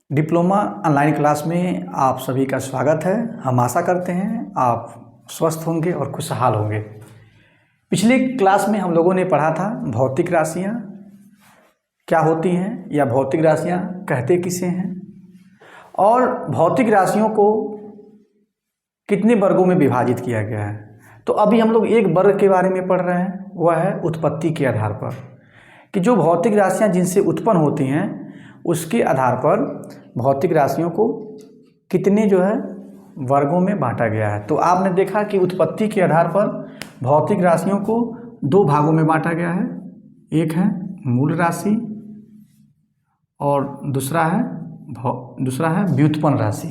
Diploma online class में आप सभी का स्वागत है। हम आशा करते हैं आप स्वस्थ होंगे और खुशहाल होंगे। पिछले क्लास में हम लोगों ने पढ़ा था भौतिक राशियाँ क्या होती हैं या भौतिक राशियाँ कहते किसे हैं, और भौतिक राशियों को कितने वर्गों में विभाजित किया गया है। तो अभी हम लोग एक वर्ग के बारे में पढ़ रहे हैं, वह है उत्पत्ति के आधार पर, कि जो भौतिक राशियाँ जिनसे उत्पन्न होती हैं उसके आधार पर भौतिक राशियों को कितने वर्गों में बांटा गया है। तो आपने देखा कि उत्पत्ति के आधार पर भौतिक राशियों को दो भागों में बांटा गया है, एक है मूल राशि और दूसरा है व्युत्पन्न राशि।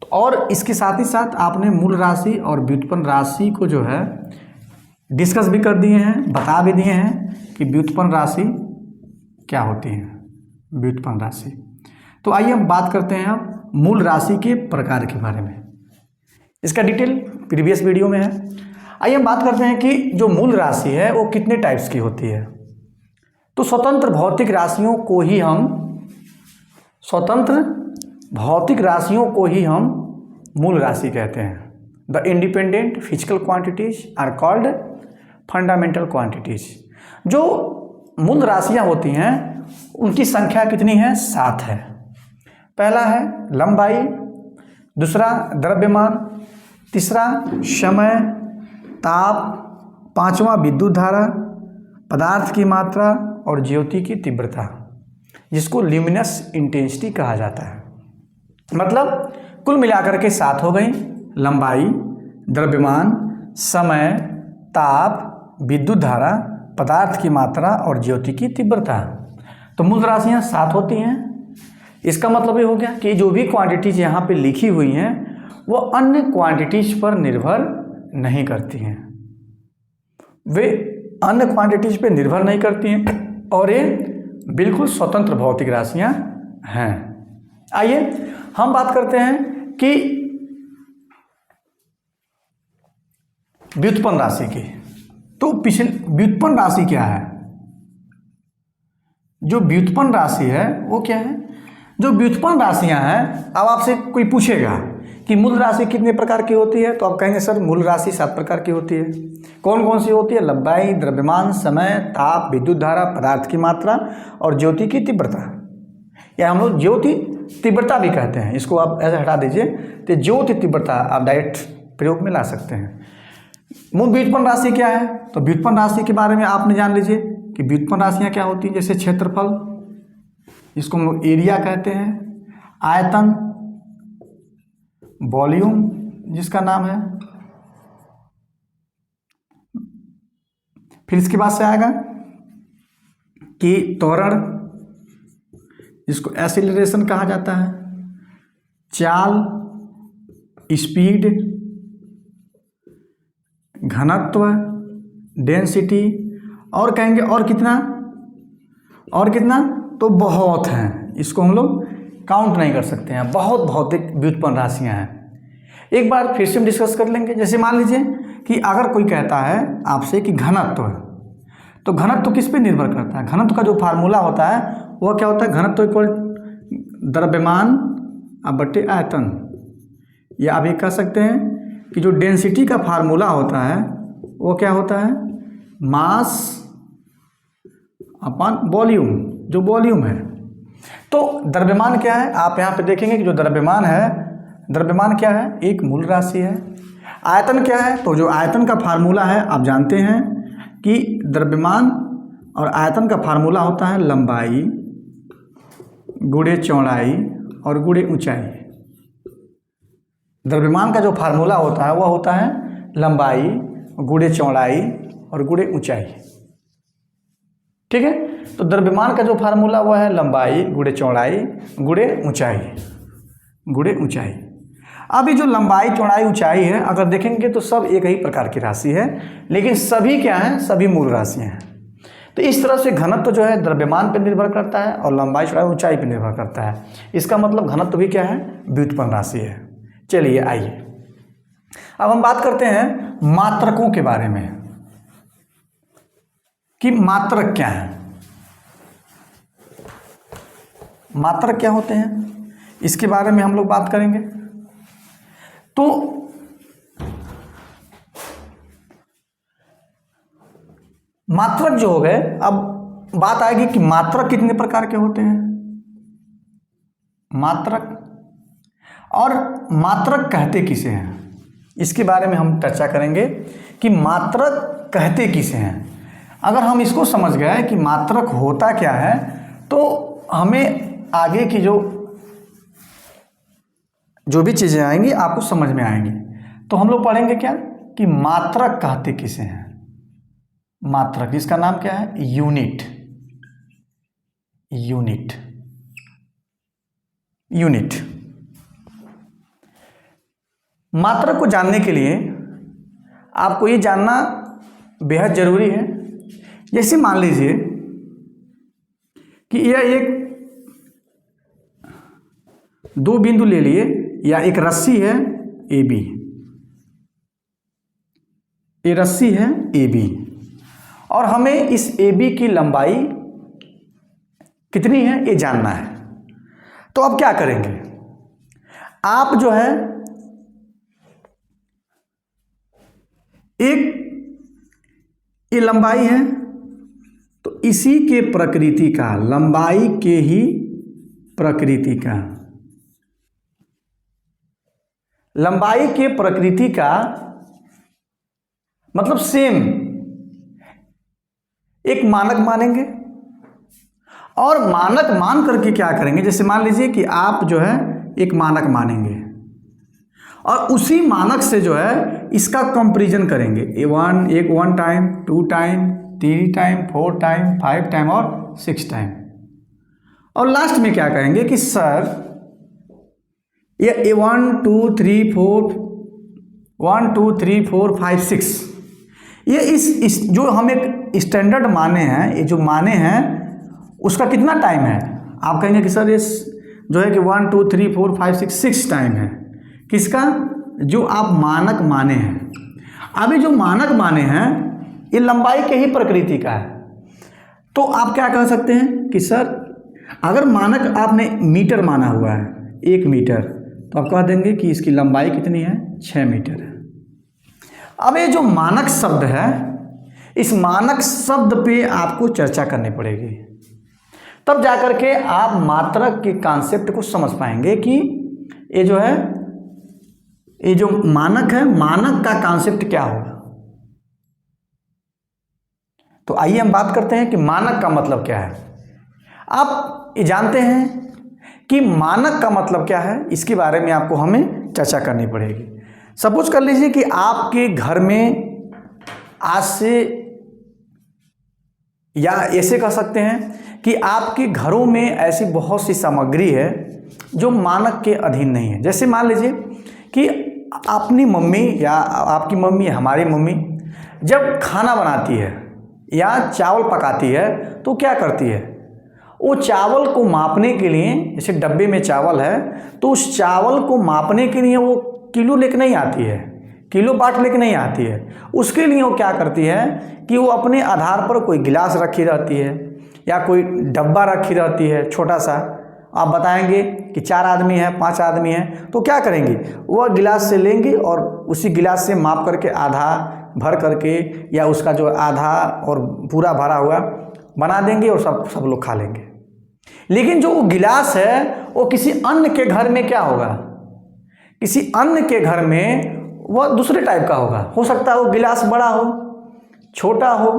तो और इसके साथ ही साथ आपने मूल राशि और व्युत्पन्न राशि को डिस्कस भी कर दिए हैं, बता भी दिए हैं कि व्युत्पन्न राशि क्या होती है। व्युत्पन्न राशि, तो आइए हम बात करते हैं अब मूल राशि के प्रकार के बारे में। इसका डिटेल प्रीवियस वीडियो में है। आइए हम बात करते हैं कि जो मूल राशि है वो कितने टाइप्स की होती है। तो स्वतंत्र भौतिक राशियों को ही हम मूल राशि कहते हैं। The independent physical quantities are called fundamental quantities. जो मूल राशियां होती हैं उनकी संख्या कितनी है? 7 है। पहला है लंबाई, दूसरा द्रव्यमान, तीसरा समय ताप, पांचवा विद्युत धारा, पदार्थ की मात्रा और ज्योति की तीव्रता, जिसको ल्यूमिनस इंटेंसिटी कहा जाता है। मतलब कुल मिलाकर के 7 हो गई: लंबाई, द्रव्यमान, समय, ताप, विद्युत धारा, पदार्थ की मात्रा और ज्योति की तीव्रता। तो मूल राशियाँ 7 होती हैं। इसका मतलब ये हो गया कि जो भी क्वांटिटीज यहाँ पे लिखी हुई हैं वो अन्य क्वांटिटीज पर निर्भर नहीं करती हैं, वे अन्य क्वांटिटीज पे निर्भर नहीं करती हैं और ये बिल्कुल स्वतंत्र भौतिक राशियाँ हैं। आइए हम बात करते हैं कि व्युत्पन्न राशि की। तो व्युत्पन्न राशि क्या है? जो व्युत्पन्न राशि है वो क्या है? जो व्युत्पन्न राशियां हैं, अब आपसे कोई पूछेगा कि मूल राशि कितने प्रकार की होती है, तो आप कहेंगे सर मूल राशि 7 प्रकार की होती है। कौन कौन सी होती है? लंबाई, द्रव्यमान, समय, ताप, विद्युत धारा, पदार्थ की मात्रा और ज्योति की तीव्रता, या हम लोग ज्योति तीव्रता भी कहते हैं। इसको आप ऐसे हटा दीजिए तो ज्योति तीव्रता आप डायरेक्ट प्रयोग में ला सकते हैं। मूल व्युत्पन्न राशि क्या है? तो व्युत्पन्न राशि के बारे में आपने जान लीजिए कि व्युत्पन्न राशियाँ क्या होती हैं। जैसे क्षेत्रफल, इसको हम लोग एरिया कहते हैं, आयतन, वॉल्यूम जिसका नाम है, फिर इसके बाद से आएगा कि त्वरण, जिसको एक्सीलरेशन कहा जाता है, चाल, स्पीड, घनत्व, डेंसिटी, और कहेंगे और कितना तो बहुत हैं। इसको हम लोग काउंट नहीं कर सकते हैं, बहुत भौतिक व्युत्पन्न राशियां हैं। एक बार फिर से हम डिस्कस कर लेंगे। जैसे मान लीजिए कि अगर कोई कहता है आपसे कि घनत्व है, तो घनत्व किस पे निर्भर करता है? घनत्व का जो फार्मूला होता है वह क्या होता है? घनत्व इक्वल द्रव्यमान बटे आयतन, या आप ये कह सकते हैं कि जो डेंसिटी का फार्मूला होता है वो क्या होता है? मास अपॉन वॉल्यूम, जो वॉल्यूम है। तो द्रव्यमान क्या है? आप यहाँ पे देखेंगे कि जो द्रव्यमान क्या है? एक मूल राशि है। आयतन क्या है? तो जो आयतन का फार्मूला है आप जानते हैं कि द्रव्यमान और आयतन का फार्मूला होता है लंबाई गुणे चौड़ाई और गुणे ऊंचाई। द्रव्यमान का जो फार्मूला होता है वह होता है लंबाई गुणे चौड़ाई और गुणे ऊंचाई। ठीक है, तो द्रव्यमान का जो फार्मूला वह है लंबाई गुणे चौड़ाई गुणे ऊंचाई। अब ये जो लंबाई, चौड़ाई, ऊंचाई है, अगर देखेंगे तो सब एक ही प्रकार की राशि है, लेकिन सभी क्या हैं? सभी मूल राशियां हैं। तो इस तरह से घनत्व जो है द्रव्यमान पर निर्भर करता है और लंबाई, चौड़ाई, ऊंचाई पर निर्भर करता है। इसका मतलब घनत्व भी क्या है? व्युत्पन्न राशि है। चलिए आइए अब हम बात करते हैं मात्रकों के बारे में कि मात्रक क्या है। मात्रक क्या होते हैं इसके बारे में हम लोग बात करेंगे। तो मात्रक जो हो गए, अब बात आएगी कि मात्रक कितने प्रकार के होते हैं। मात्रक और मात्रक कहते किसे हैं, इसके बारे में हम चर्चा करेंगे कि मात्रक कहते किसे हैं। अगर हम इसको समझ गए कि मात्रक होता क्या है, तो हमें आगे की जो भी चीज़ें आएंगी आपको समझ में आएंगी। तो हम लोग पढ़ेंगे क्या कि मात्रक कहते किसे हैं। मात्रक, इसका नाम क्या है, यूनिट। यूनिट यूनिट मात्रक को जानने के लिए आपको ये जानना बेहद जरूरी है। जैसे मान लीजिए कि यह एक दो बिंदु ले लिए या एक रस्सी है ए बी, ये रस्सी है ए बी और हमें इस ए बी की लंबाई कितनी है ये जानना है। तो अब क्या करेंगे, आप जो है एक ये लंबाई है तो इसी के प्रकृति का, लंबाई के ही प्रकृति का, लंबाई के प्रकृति का मतलब सेम एक मानक मानेंगे और मानक मान करके क्या करेंगे, जैसे मान लीजिए कि आप जो है एक मानक मानेंगे और उसी मानक से जो है इसका कंपैरिजन करेंगे। एक 1 time, 2 time, 3 time, 4 time, 5 time और 6 टाइम। और लास्ट में क्या कहेंगे कि सर ये 1 2 3 4 1 2 3 4 5 6 ये इस जो हम एक स्टैंडर्ड माने हैं, ये जो माने हैं उसका कितना टाइम है। आप कहेंगे कि सर ये जो है कि 1 2 3 4 5 6 टाइम है। किसका, जो आप मानक माने हैं। अभी जो मानक माने हैं ये लंबाई के ही प्रकृति का है। तो आप क्या कह सकते हैं कि सर अगर मानक आपने मीटर माना हुआ है 1 मीटर, तो आप कह देंगे कि इसकी लंबाई कितनी है, 6 मीटर है। अब ये जो मानक शब्द है, इस मानक शब्द पे आपको चर्चा करनी पड़ेगी, तब जाकर के आप मात्रक के कॉन्सेप्ट को समझ पाएंगे कि ये जो है, ये जो मानक है, मानक का कॉन्सेप्ट क्या होगा। तो आइए हम बात करते हैं कि मानक का मतलब क्या है। आप ये जानते हैं कि मानक का मतलब क्या है, इसके बारे में आपको हमें चर्चा करनी पड़ेगी। सपोज कर लीजिए कि आपके घर में आज से, या ऐसे कह सकते हैं कि आपके घरों में ऐसी बहुत सी सामग्री है जो मानक के अधीन नहीं है। जैसे मान लीजिए कि अपनी मम्मी या आपकी मम्मी, हमारी मम्मी जब खाना बनाती है या चावल पकाती है तो क्या करती है, वो चावल को मापने के लिए, जैसे डब्बे में चावल है तो उस चावल को मापने के लिए वो किलो लेके नहीं आती है, किलो बाट लेके नहीं आती है। उसके लिए वो क्या करती है कि वो अपने आधार पर कोई गिलास रखी रहती है या कोई डब्बा रखी रहती है छोटा सा। आप बताएंगे कि 4 आदमी हैं, 5 आदमी हैं, तो क्या करेंगे, वह गिलास से लेंगे और उसी गिलास से माप करके आधा भर करके या उसका जो आधा और पूरा भरा हुआ बना देंगे और सब लोग खा लेंगे। लेकिन जो वो गिलास है वो किसी अन्य के घर में क्या होगा, किसी अन्य के घर में वह दूसरे टाइप का होगा। हो सकता है वो गिलास बड़ा हो, छोटा हो।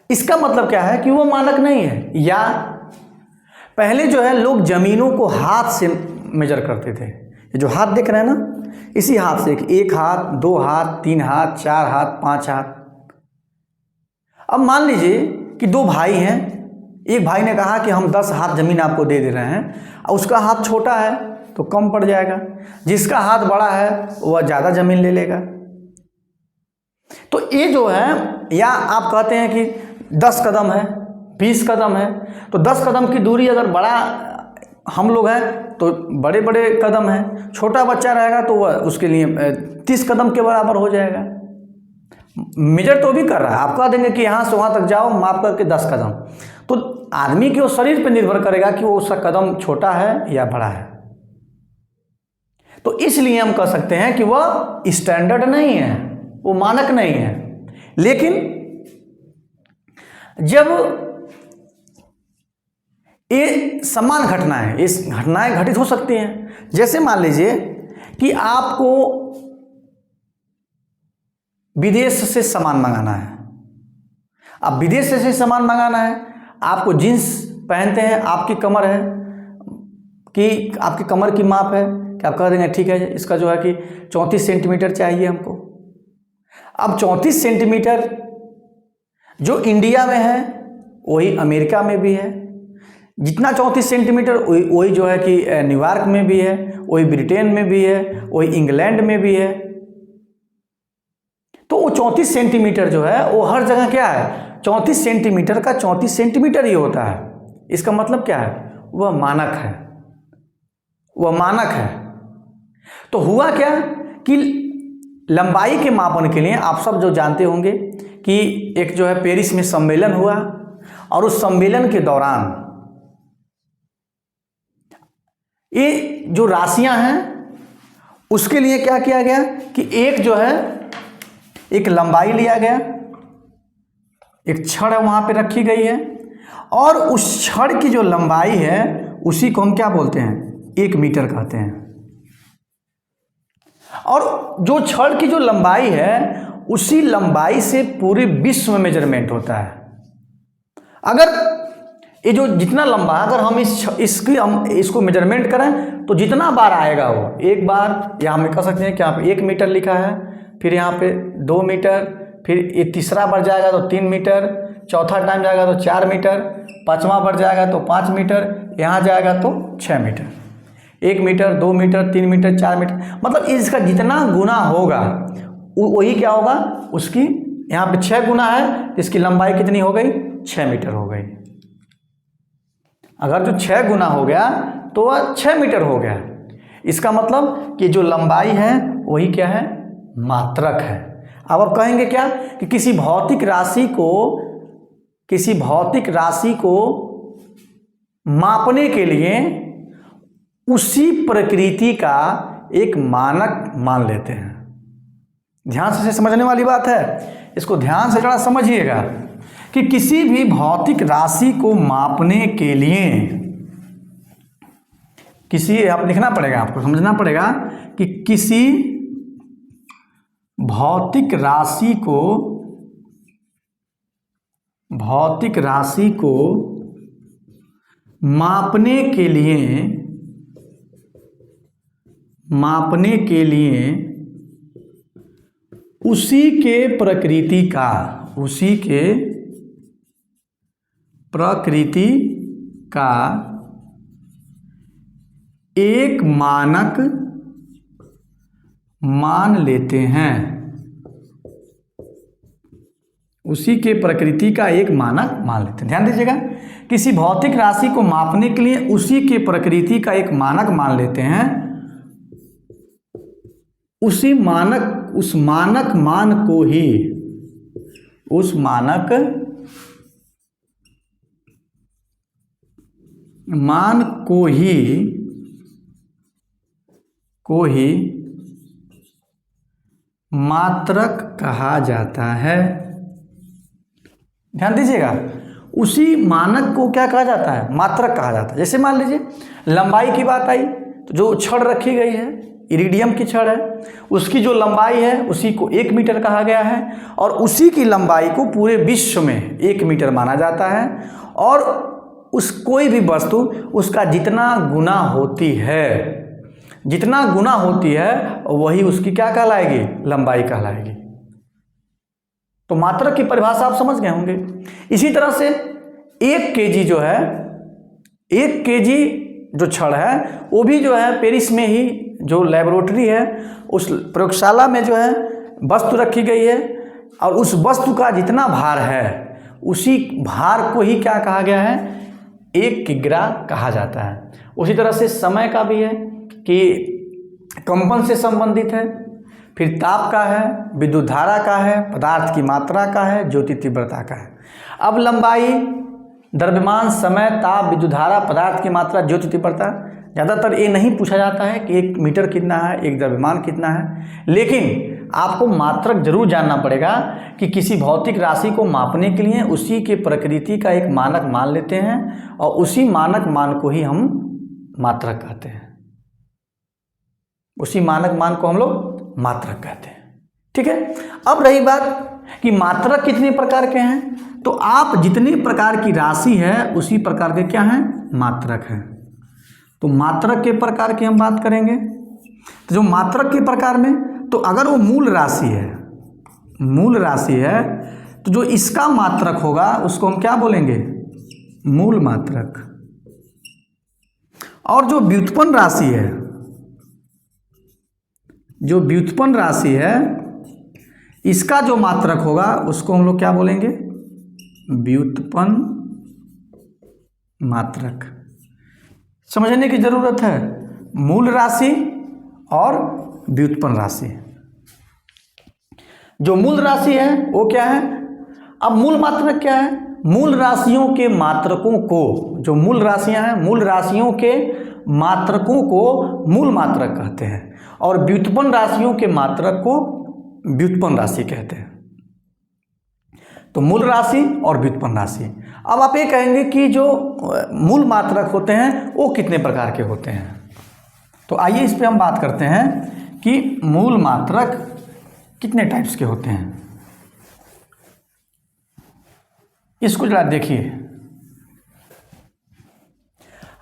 इसका मतलब क्या है कि वो मानक नहीं है। या पहले जो है लोग जमीनों को हाथ से मेजर करते थे। ये जो हाथ देख रहे हैं ना, इसी हाथ से 1 हाथ, 2 हाथ, 3 हाथ, 4 हाथ, 5 हाथ। अब मान लीजिए कि 2 भाई हैं, एक भाई ने कहा कि हम 10 हाथ ज़मीन आपको दे रहे हैं, और उसका हाथ छोटा है तो कम पड़ जाएगा, जिसका हाथ बड़ा है वह ज़्यादा ज़मीन ले लेगा। तो ये जो है, या आप कहते हैं कि 10 कदम है, 20 कदम है, तो 10 कदम की दूरी अगर बड़ा हम लोग हैं तो बड़े बड़े कदम हैं, छोटा बच्चा रहेगा तो वह उसके लिए 30 कदम के बराबर हो जाएगा। मेजर तो भी कर रहा है, आप कह देंगे कि यहाँ से वहाँ तक जाओ माप करके 10 कदम, तो आदमी के वो शरीर पर निर्भर करेगा कि वो उसका कदम छोटा है या बड़ा है। तो इसलिए हम कह सकते हैं कि वह स्टैंडर्ड नहीं है, वो मानक नहीं है। लेकिन जब ये समान घटनाएं, इस घटनाएं घटित हो सकती हैं। जैसे मान लीजिए कि आपको विदेश से सामान मंगाना है, अब विदेश से सामान मंगाना है, आपको जीन्स पहनते हैं, आपकी कमर है कि आपकी कमर की माप है कि आप कह देंगे ठीक है इसका जो है कि 34 सेंटीमीटर चाहिए हमको। अब 34 सेंटीमीटर जो इंडिया में है वही अमेरिका में भी है, जितना 34 सेंटीमीटर वही जो है कि न्यूयॉर्क में भी है, वही ब्रिटेन में भी है, वही इंग्लैंड में भी है। तो वो 34 सेंटीमीटर जो है वो हर जगह क्या है, 34 सेंटीमीटर का 34 सेंटीमीटर ही होता है। इसका मतलब क्या है, वह मानक है, वह मानक है। तो हुआ क्या कि लंबाई के मापन के लिए आप सब जो जानते होंगे कि एक जो है पेरिस में सम्मेलन हुआ, और उस सम्मेलन के दौरान ये जो राशियां हैं उसके लिए क्या किया गया कि एक जो है एक लंबाई लिया गया, एक छड़ वहां पे रखी गई है, और उस छड़ की जो लंबाई है उसी को हम क्या बोलते हैं, 1 मीटर कहते हैं। और जो छड़ की जो लंबाई है उसी लंबाई से पूरे विश्व में मेजरमेंट होता है। अगर ये जो जितना लंबा, अगर हम इसको मेजरमेंट करें तो जितना बार आएगा वो एक बार, या हम कह सकते हैं कि यहाँ पे 1 मीटर लिखा है, फिर यहाँ पे 2 मीटर, फिर ये तीसरा बार जाएगा तो 3 मीटर, चौथा टाइम जाएगा तो 4 मीटर, पांचवा बार जाएगा तो 5 मीटर, यहाँ जाएगा तो 6 metre. 1 metre, 2 metre, 3 metre, 4 metre, मतलब इसका जितना गुना होगा वही क्या होगा, उसकी यहाँ पे 6 गुना है, इसकी लंबाई कितनी हो गई, 6 मीटर हो गई। अगर जो 6 गुना हो गया तो वह 6 मीटर हो गया। इसका मतलब कि जो लंबाई है वही क्या है, मात्रक है। अब आप कहेंगे क्या कि किसी भौतिक राशि को मापने के लिए उसी प्रकृति का एक मानक मान लेते हैं। ध्यान से समझने वाली बात है, इसको ध्यान से जरा समझिएगा कि किसी भी भौतिक राशि को मापने के लिए आप लिखना पड़ेगा, आपको समझना पड़ेगा कि किसी भौतिक राशि को मापने के लिए उसी के प्रकृति का एक मानक मान लेते हैं। उसी के प्रकृति का एक मानक मान लेते हैं। ध्यान दीजिएगा, किसी भौतिक राशि को मापने के लिए उसी के प्रकृति का एक मानक मान लेते हैं। उस मानक मान को ही मात्रक कहा जाता है। ध्यान दीजिएगा, उसी मानक को क्या कहा जाता है, मात्रक कहा जाता है। जैसे मान लीजिए लंबाई की बात आई तो जो छड़ रखी गई है इरिडियम की छड़ है, उसकी जो लंबाई है उसी को 1 मीटर कहा गया है, और उसी की लंबाई को पूरे विश्व में 1 मीटर माना जाता है। और कोई भी वस्तु उसका जितना गुना होती है वही उसकी क्या कहलाएगी, लंबाई कहलाएगी। तो मात्रक की परिभाषा आप समझ गए होंगे। इसी तरह से 1 केजी जो है, 1 केजी जो छड़ है वो भी जो है पेरिस में ही जो लेबोरेटरी है उस प्रयोगशाला में जो है वस्तु रखी गई है, और उस वस्तु का जितना भार है उसी भार को ही क्या कहा गया है, 1 किग्रा कहा जाता है। उसी तरह से समय का भी है कि कंपन से संबंधित है, फिर ताप का है, विद्युत धारा का है, पदार्थ की मात्रा का है, ज्योति तीव्रता का है। अब लंबाई द्रव्यमान, समय, ताप, विद्युत धारा, पदार्थ की मात्रा, ज्योति तीव्रता। ज़्यादातर ये नहीं पूछा जाता है कि 1 मीटर कितना है, एक द्रव्यमान कितना है, लेकिन आपको मात्रक जरूर जानना पड़ेगा कि किसी भौतिक राशि को मापने के लिए उसी के प्रकृति का एक मानक मान लेते हैं और उसी मानक मान को ही हम मात्रक कहते हैं। उसी मानक मान को हम लोग मात्रक कहते हैं। ठीक है। अब रही बात कि मात्रक कितने प्रकार के हैं, तो आप जितने प्रकार की राशि है उसी प्रकार के क्या हैं, मात्रक हैं। तो मात्रक के प्रकार की हम बात करेंगे। तो जो मात्रक के प्रकार में, तो अगर वो मूल राशि है, तो जो इसका मात्रक होगा उसको हम क्या बोलेंगे, मूल मात्रक। और जो व्युत्पन्न राशि है, इसका जो मात्रक होगा उसको हम लोग क्या बोलेंगे, व्युत्पन्न मात्रक। समझने की जरूरत है, मूल राशि और व्युत्पन्न राशि। जो मूल राशि है वो क्या है, अब मूल मात्रक क्या है, मूल राशियों के मात्रकों को, जो मूल राशियां हैं, मूल राशियों के मात्रकों को मूल मात्रक कहते हैं और व्युत्पन्न राशियों के मात्रक को व्युत्पन्न राशि कहते हैं। तो मूल राशि और व्युत्पन्न राशि। अब आप ये कहेंगे कि जो मूल मात्रक होते हैं वो कितने प्रकार के होते हैं, तो आइए इस पे हम बात करते हैं कि मूल मात्रक कितने टाइप्स के होते हैं। इसको जरा देखिए।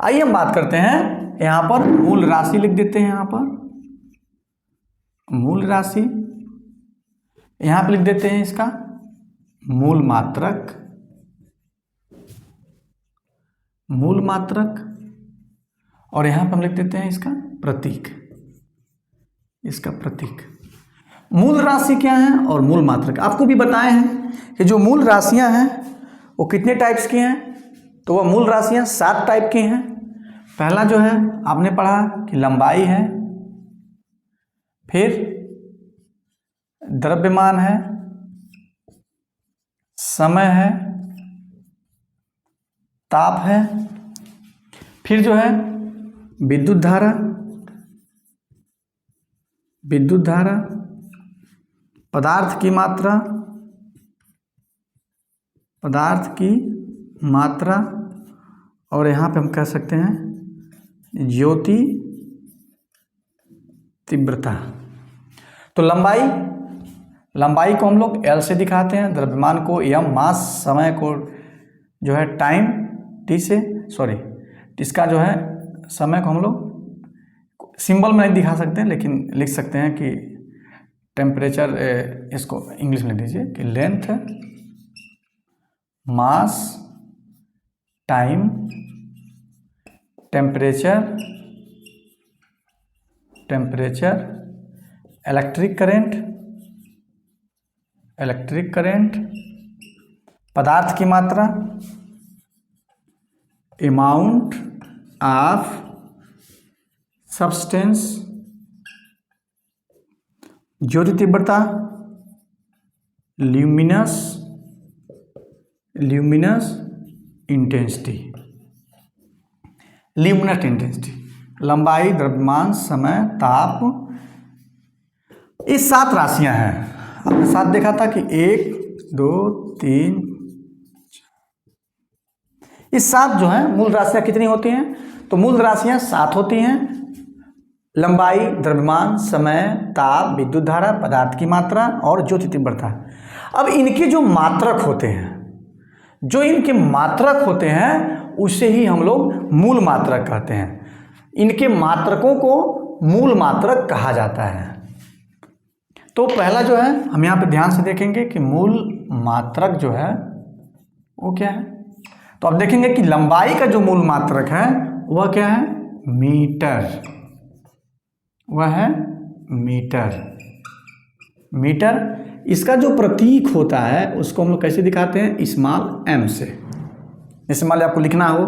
आइए हम बात करते हैं, यहाँ पर मूल राशि लिख देते हैं, यहाँ पर मूल राशि, यहाँ पे लिख देते हैं इसका मूल मात्रक, और यहाँ पर हम लिख देते हैं इसका प्रतीक, इसका प्रतीक। मूल राशि क्या है और मूल मात्रक आपको भी बताए हैं कि जो मूल राशियां हैं वो कितने टाइप्स की हैं, तो वह मूल राशियां 7 टाइप की हैं। पहला जो है आपने पढ़ा कि लंबाई है, फिर द्रव्यमान है, समय है, ताप है, फिर जो है विद्युत धारा, पदार्थ की मात्रा, और यहाँ पे हम कह सकते हैं ज्योति तीव्रता। तो लंबाई को हम लोग L से दिखाते हैं, द्रव्यमान को M, मास, समय को जो है टाइम T से, इसका जो है समय को हम लोग सिंबल में नहीं दिखा सकते हैं, लेकिन लिख सकते हैं कि टेम्परेचर, इसको इंग्लिश में लिख दीजिए कि लेंथ, मास, टाइम, टेम्परेचर, इलेक्ट्रिक करंट, पदार्थ की मात्रा, अमाउंट ऑफ सब्सटेंस, ज्योति तीव्रता, ल्यूमिनस इंटेंसिटी, लंबाई, द्रव्यमान, समय, ताप, ये 7 राशियां हैं। आपने 7 देखा था कि 1, 2, 3, ये 7 जो है मूल राशियां कितनी होती हैं, तो मूल राशियां 7 होती हैं। लंबाई, द्रव्यमान, समय, ताप, विद्युत धारा, पदार्थ की मात्रा और ज्योति तीव्रता। अब इनके जो मात्रक होते हैं उसे ही हम लोग मूल मात्रक कहते हैं। इनके मात्रकों को मूल मात्रक कहा जाता है। तो पहला जो है हम यहाँ पे ध्यान से देखेंगे कि मूल मात्रक जो है वो क्या है। तो आप देखेंगे कि लंबाई का जो मूल मात्रक है वह क्या है, मीटर। वह है मीटर। इसका जो प्रतीक होता है उसको हम लोग कैसे दिखाते हैं, स्मॉल m से। जैसे मान लीजिए आपको लिखना हो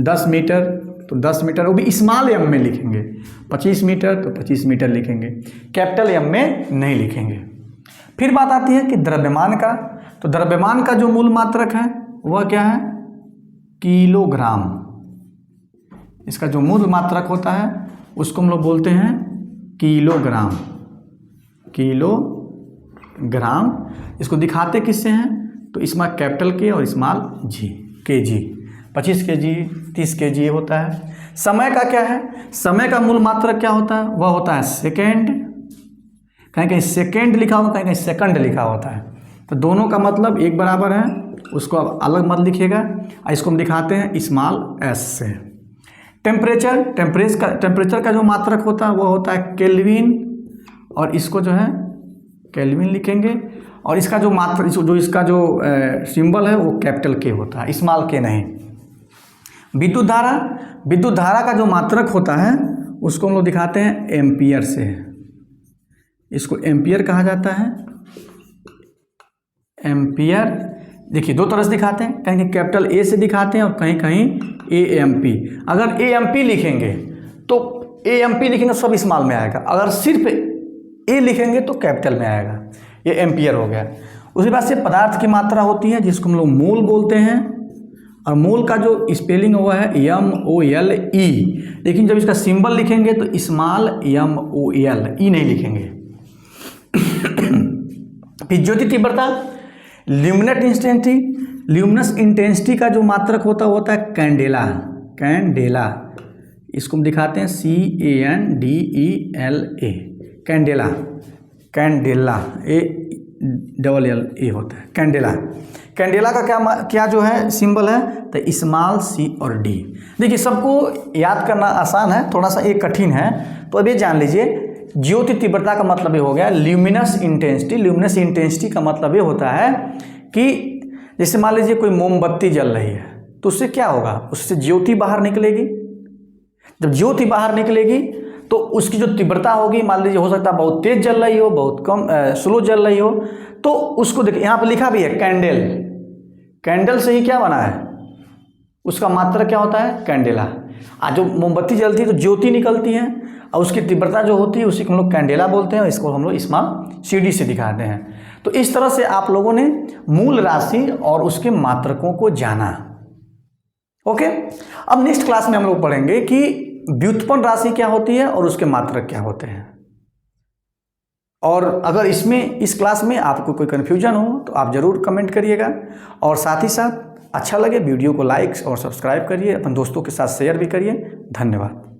10 मीटर, तो 10 मीटर वो भी स्मॉल m में लिखेंगे। 25 मीटर तो 25 मीटर लिखेंगे, कैपिटल M में नहीं लिखेंगे। फिर बात आती है कि द्रव्यमान का। तो द्रव्यमान का जो मूल मात्रक है वह क्या है, किलोग्राम। इसका जो मूल मात्रक होता है उसको हम लोग बोलते हैं किलोग्राम। किलोग्राम। इसको दिखाते किससे हैं? तो स्मॉल कैपिटल के और स्मॉल जी, केजी। 25 केजी, 30 केजी होता है। समय का क्या है? समय का मूल मात्रक क्या होता है? वह होता है सेकेंड। कहीं कहीं सेकेंड लिखा होगा, कहीं कहीं सेकंड लिखा होता है, तो दोनों का मतलब एक बराबर है, उसको अब अलग मत लिखिएगा। इसको हम दिखाते हैं स्मॉल एस से। टेम्परेचर का जो मात्रक होता है वो होता है केल्विन, और इसको जो है केल्विन लिखेंगे। और इसका जो मात्रक, जो इसका जो सिंबल है वो कैपिटल के होता है, स्मॉल के नहीं। विद्युत धारा का जो मात्रक होता है उसको हम लोग दिखाते हैं एम्पियर से। इसको एम्पियर कहा जाता है। एम्पियर देखिए दो तरह से दिखाते हैं, कहीं कैपिटल ए से दिखाते हैं और कहीं कहीं AMP। अगर AMP लिखेंगे तो AMP लिखेंगे सब स्मॉल में आएगा, अगर सिर्फ ए लिखेंगे तो कैपिटल में आएगा। ये एम्पियर हो गया। उसके बाद से पदार्थ की मात्रा होती है जिसको हम लोग मोल बोलते हैं, और मोल का जो स्पेलिंग हुआ है MOLE, लेकिन जब इसका सिंबल लिखेंगे तो स्मॉल MOL, ई नहीं लिखेंगे। फिर ज्योति तीव्रता, ल्यूमिनस इंटेंसिटी का जो मात्रक होता है कैंडेला। इसको हम दिखाते हैं CANDELA, कैंडेला। ALLA होता है कैंडेला। कैंडेला का क्या जो है सिंबल है? तो स्मॉल C और D। देखिए सबको याद करना आसान है, थोड़ा सा ये कठिन है, तो अब ये जान लीजिए ज्योति तीव्रता का मतलब ये हो गया ल्यूमिनस इंटेंसिटी का मतलब ये होता है कि जैसे मान लीजिए कोई मोमबत्ती जल रही है तो उससे क्या होगा? उससे ज्योति बाहर निकलेगी। जब ज्योति बाहर निकलेगी तो उसकी जो तीव्रता होगी, मान लीजिए हो सकता है बहुत तेज जल रही हो, बहुत कम स्लो जल रही हो, तो उसको देखिए यहाँ पर लिखा भी है कैंडल से ही क्या बना है? उसका मात्रक क्या होता है? कैंडेला। आज जो मोमबत्ती जलती है तो ज्योति निकलती है, और उसकी तीव्रता जो होती है उसी को हम लोग कैंडेला बोलते हैं, और इसको हम लोग स्मॉल CD से दिखाते हैं। तो इस तरह से आप लोगों ने मूल राशि और उसके मात्रकों को जाना। ओके, अब नेक्स्ट क्लास में हम लोग पढ़ेंगे कि व्युत्पन्न राशि क्या होती है और उसके मात्रक क्या होते हैं। और अगर इस क्लास में आपको कोई कन्फ्यूजन हो तो आप ज़रूर कमेंट करिएगा, और साथ ही साथ अच्छा लगे वीडियो को लाइक और सब्सक्राइब करिए, अपन दोस्तों के साथ शेयर भी करिए। धन्यवाद।